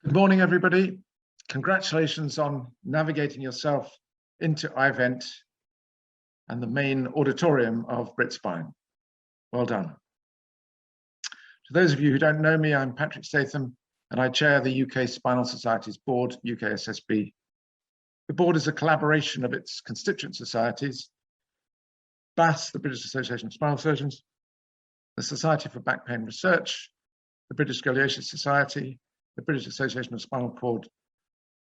Good morning, everybody. Congratulations on navigating yourself into iVent and the main auditorium of BritSpine. Well done. To those of you who don't know me, I'm Patrick Statham, and I chair the UK Spinal Society's board, UKSSB. The board is a collaboration of its constituent societies, BAS, the British Association of Spinal Surgeons, the Society for Back Pain Research, the British Scoliosis Society, the British Association of Spinal Cord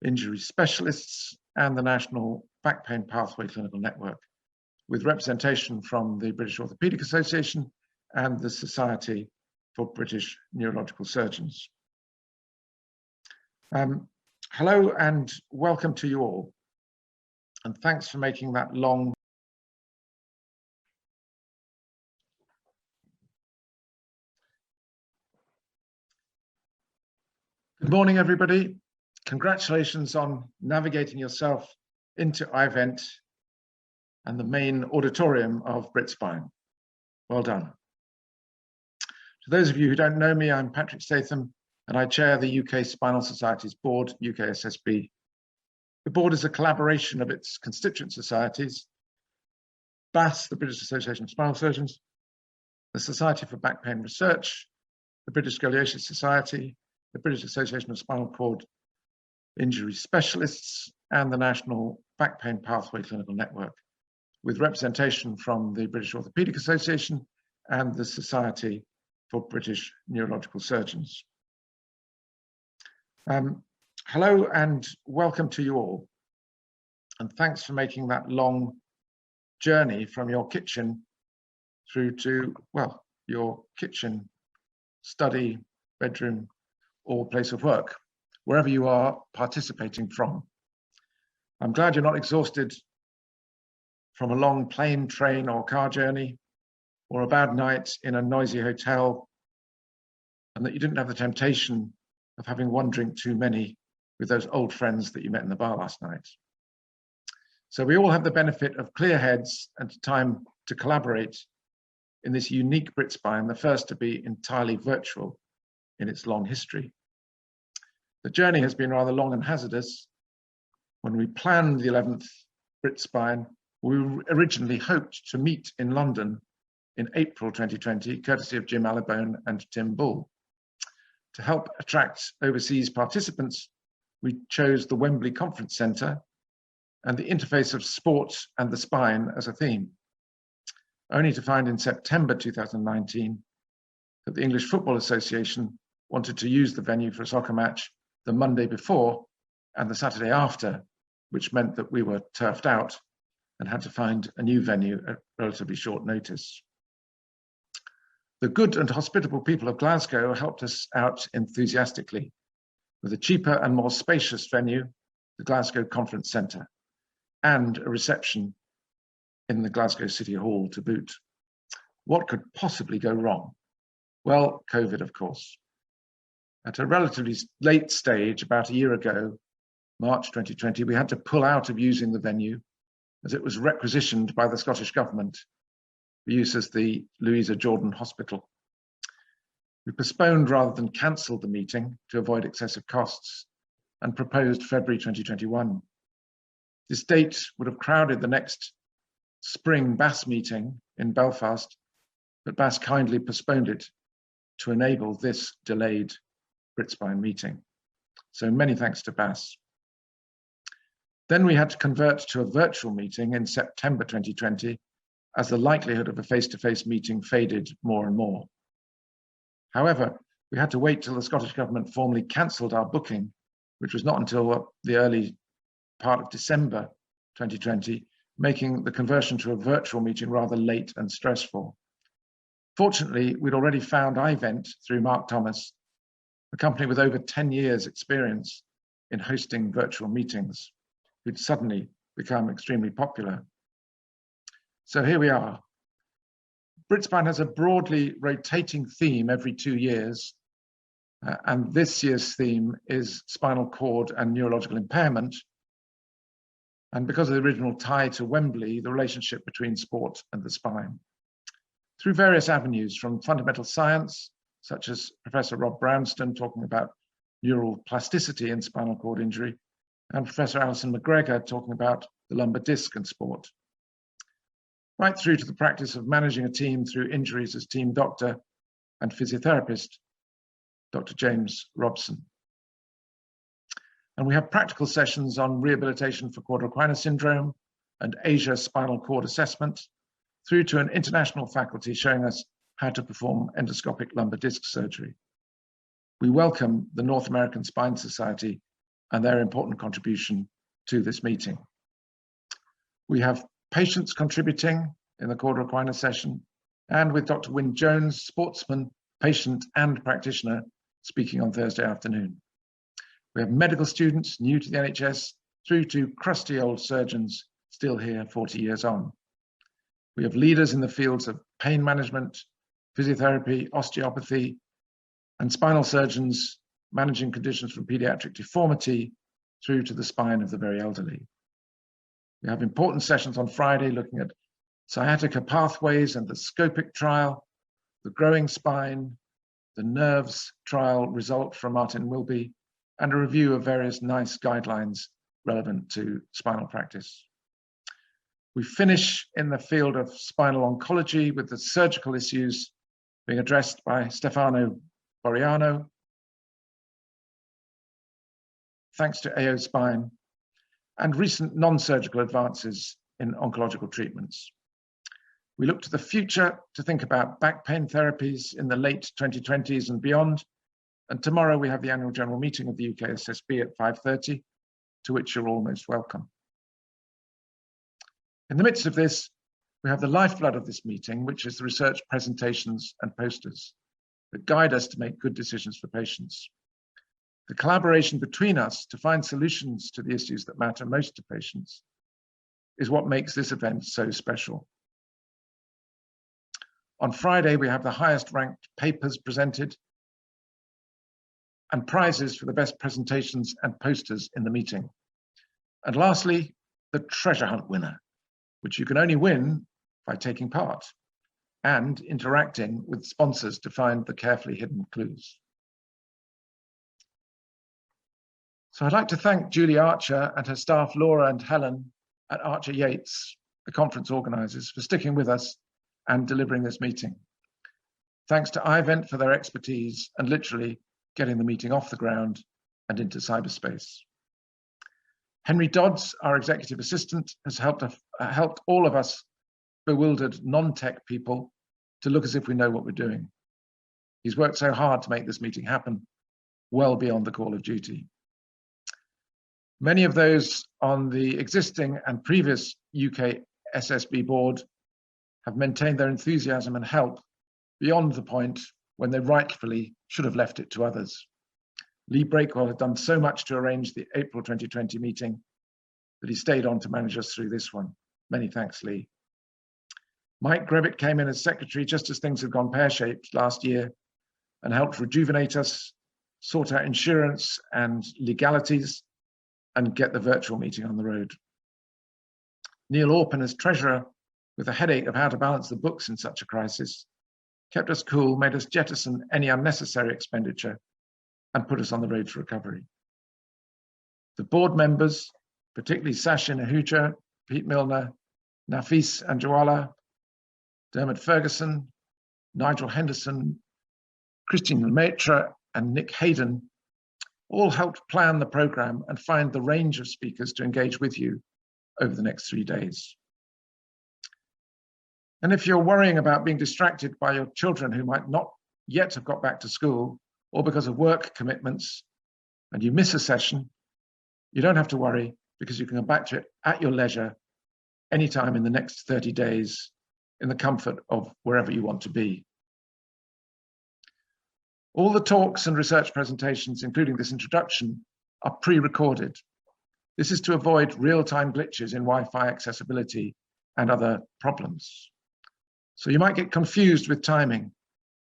Injury Specialists, and the National Back Pain Pathway Clinical Network, with representation from the British Orthopaedic Association and the Society for British Neurological Surgeons. Hello and welcome to you all, and thanks for making that long Good morning, everybody. Congratulations on navigating yourself into iVent and the main auditorium of BritSpine. Well done. To those of you who don't know me, I'm Patrick Statham, and I chair the UK Spinal Society's board, UKSSB. The board is a collaboration of its constituent societies, BAS, the British Association of Spinal Surgeons, the Society for Back Pain Research, the British Scoliosis Society, the British Association of Spinal Cord Injury Specialists, and the National Back Pain Pathway Clinical Network, with representation from the British Orthopaedic Association and the Society for British Neurological Surgeons. Hello and welcome to you all, and thanks for making that long journey from your kitchen through to, well, your kitchen, study, bedroom, or place of work, wherever you are participating from. I'm glad you're not exhausted from a long plane, train, or car journey, or a bad night in a noisy hotel, and that you didn't have the temptation of having one drink too many with those old friends that you met in the bar last night. So we all have the benefit of clear heads and time to collaborate in this unique BritSpine, the first to be entirely virtual in its long history. The journey has been rather long and hazardous. When we planned the 11th BritSpine, we originally hoped to meet in London in April 2020, courtesy of Jim Allibone and Tim Bull. To help attract overseas participants, we chose the Wembley Conference Centre and the interface of sport and the spine as a theme, only to find in September 2019 that the English Football Association wanted to use the venue for a soccer match the Monday before and the Saturday after, which meant that we were turfed out and had to find a new venue at relatively short notice. The good and hospitable people of Glasgow helped us out enthusiastically with a cheaper and more spacious venue, the Glasgow Conference Centre, and a reception in the Glasgow City Hall to boot. What could possibly go wrong? Well, COVID, of course. At a relatively late stage, about a year ago, March 2020, we had to pull out of using the venue as it was requisitioned by the Scottish Government for use as the Louisa Jordan Hospital. We postponed rather than cancelled the meeting to avoid excessive costs and proposed February 2021. This date would have crowded the next spring BAS meeting in Belfast, but BAS kindly postponed it to enable this delayed BritSpine meeting. So many thanks to BAS. Then we had to convert to a virtual meeting in September 2020 as the likelihood of a face-to-face meeting faded more and more. However, we had to wait till the Scottish Government formally cancelled our booking, which was not until the early part of December 2020, making the conversion to a virtual meeting rather late and stressful. Fortunately, we'd already found iVent through Mark Thomas, a company with over 10 years experience in hosting virtual meetings, who'd suddenly become extremely popular. So here we are. BritSpine has a broadly rotating theme every 2 years, and this year's theme is spinal cord and neurological impairment. And because of the original tie to Wembley, the relationship between sport and the spine. Through various avenues, from fundamental science, such as Professor Rob Brownston talking about neural plasticity in spinal cord injury, and Professor Alison McGregor talking about the lumbar disc and sport. Right through to the practice of managing a team through injuries as team doctor and physiotherapist, Dr. James Robson. And we have practical sessions on rehabilitation for quadral equina syndrome and Asia spinal cord assessment, through to an international faculty showing us how to perform endoscopic lumbar disc surgery. We welcome the North American Spine Society and their important contribution to this meeting. We have patients contributing in the quadral equina session, and with Dr. Wynne Jones, sportsman, patient, and practitioner, speaking on Thursday afternoon. We have medical students new to the NHS through to crusty old surgeons still here 40 years on. We have leaders in the fields of pain management, physiotherapy, osteopathy, and spinal surgeons managing conditions from pediatric deformity through to the spine of the very elderly. We have important sessions on Friday looking at sciatica pathways and the scopic trial, the growing spine, the nerves trial result from Martin Wilby, and a review of various NICE guidelines relevant to spinal practice. We finish in the field of spinal oncology with the surgical issues being addressed by Stefano Boriano, thanks to AO Spine, and recent non-surgical advances in oncological treatments. We look to the future to think about back pain therapies in the late 2020s and beyond. And tomorrow we have the annual general meeting of the UKSSB at 5:30, to which you're all most welcome. In the midst of this, we have the lifeblood of this meeting, which is the research presentations and posters that guide us to make good decisions for patients. The collaboration between us to find solutions to the issues that matter most to patients is what makes this event so special. On Friday, we have the highest ranked papers presented and prizes for the best presentations and posters in the meeting. And lastly, the treasure hunt winner, which you can only win by taking part and interacting with sponsors to find the carefully hidden clues. So I'd like to thank Julie Archer and her staff, Laura and Helen at Archer Yates, the conference organizers, for sticking with us and delivering this meeting. Thanks to iVent for their expertise and literally getting the meeting off the ground and into cyberspace. Henry Dodds, our executive assistant, has helped all of us bewildered non-tech people to look as if we know what we're doing. He's worked so hard to make this meeting happen, well beyond the call of duty. Many of those on the existing and previous UK SSB board have maintained their enthusiasm and help beyond the point when they rightfully should have left it to others. Lee Breakwell had done so much to arrange the April 2020 meeting that he stayed on to manage us through this one. Many thanks, Lee. Mike Grevitt came in as secretary just as things had gone pear-shaped last year and helped rejuvenate us, sort out insurance and legalities, and get the virtual meeting on the road. Neil Orpin as treasurer, with a headache of how to balance the books in such a crisis, kept us cool, made us jettison any unnecessary expenditure, and put us on the road to recovery. The board members, particularly Sashin Ahuja, Pete Milner, Nafis Anjawala, Dermot Ferguson, Nigel Henderson, Christine Lemaitre, and Nick Hayden, all helped plan the program and find the range of speakers to engage with you over the next 3 days. And if you're worrying about being distracted by your children who might not yet have got back to school, or because of work commitments, and you miss a session, you don't have to worry, because you can come back to it at your leisure anytime in the next 30 days in the comfort of wherever you want to be. All the talks and research presentations, including this introduction, are pre-recorded. This is to avoid real-time glitches in Wi-Fi accessibility and other problems. So you might get confused with timing.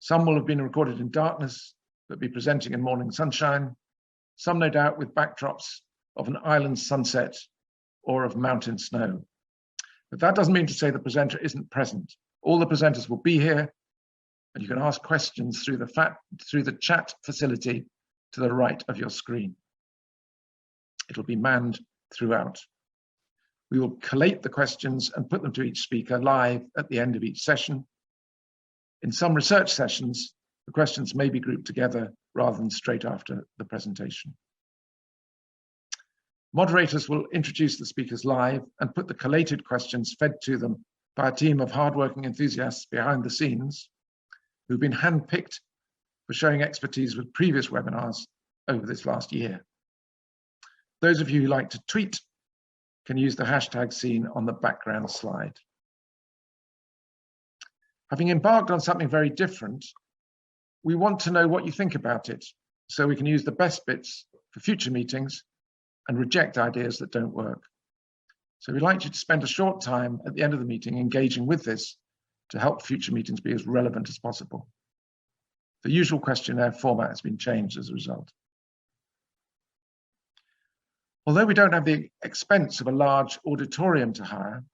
Some will have been recorded in darkness, but be presenting in morning sunshine. Some, no doubt, with backdrops of an island sunset or of mountain snow. But that doesn't mean to say the presenter isn't present. All the presenters will be here, and you can ask questions through the chat facility to the right of your screen. It'll be manned throughout. We will collate the questions and put them to each speaker live at the end of each session. In some research sessions, the questions may be grouped together rather than straight after the presentation. Moderators will introduce the speakers live and put the collated questions fed to them by a team of hardworking enthusiasts behind the scenes who've been handpicked for showing expertise with previous webinars over this last year. Those of you who like to tweet can use the hashtag seen on the background slide. Having embarked on something very different, we want to know what you think about it so we can use the best bits for future meetings and reject ideas that don't work. So we'd like you to spend a short time at the end of the meeting engaging with this to help future meetings be as relevant as possible. The usual questionnaire format has been changed as a result. Although we don't have the expense of a large auditorium to hire,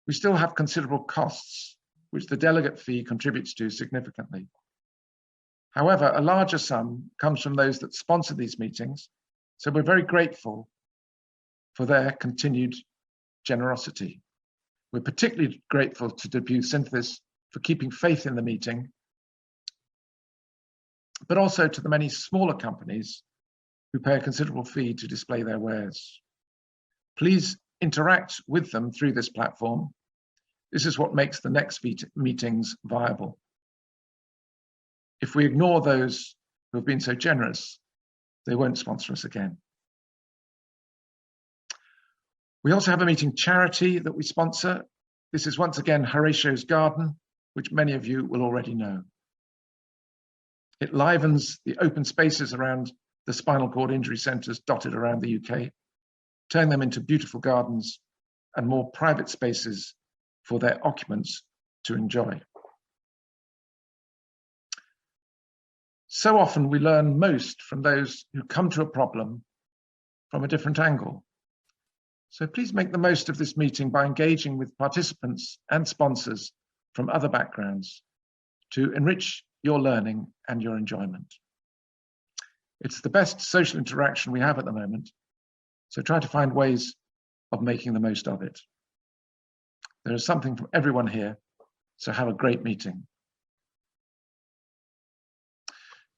we still have considerable costs, which the delegate fee contributes to significantly. However, a larger sum comes from those that sponsor these meetings, so we're very grateful for their continued generosity. We're particularly grateful to Debut Synthesis for keeping faith in the meeting, but also to the many smaller companies who pay a considerable fee to display their wares. Please interact with them through this platform. This is what makes the next meetings viable. If we ignore those who have been so generous, they won't sponsor us again. We also have a meeting charity that we sponsor. This is once again Horatio's Garden, which many of you will already know. It livens the open spaces around the spinal cord injury centres dotted around the UK, turning them into beautiful gardens and more private spaces for their occupants to enjoy. So often we learn most from those who come to a problem from a different angle. So please make the most of this meeting by engaging with participants and sponsors from other backgrounds to enrich your learning and your enjoyment. It's the best social interaction we have at the moment, so try to find ways of making the most of it. There is something from everyone here, so have a great meeting.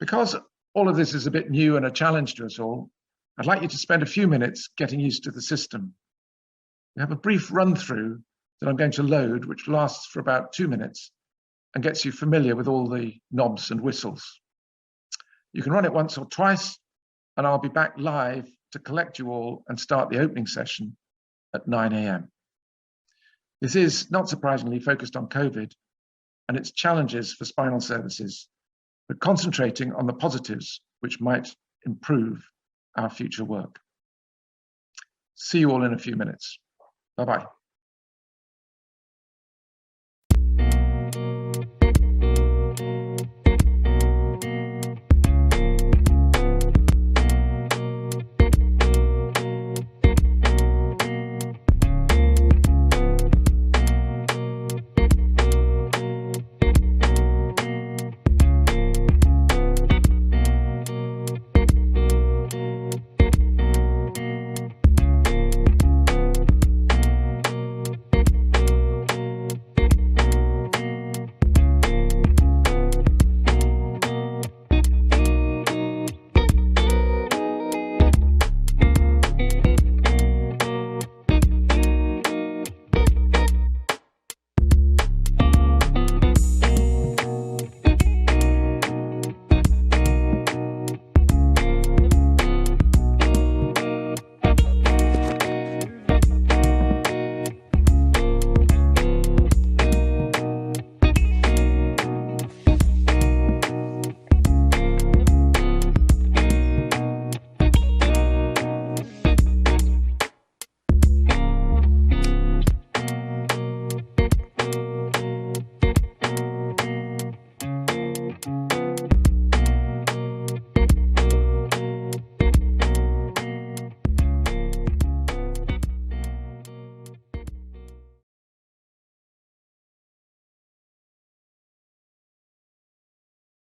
Because all of this is a bit new and a challenge to us all, I'd like you to spend a few minutes getting used to the system. We have a brief run through that I'm going to load, which lasts for about 2 minutes and gets you familiar with all the knobs and whistles. You can run it once or twice, and I'll be back live to collect you all and start the opening session at 9 AM. This is, not surprisingly, focused on COVID and its challenges for spinal services, but concentrating on the positives which might improve our future work. See you all in a few minutes. Bye-bye.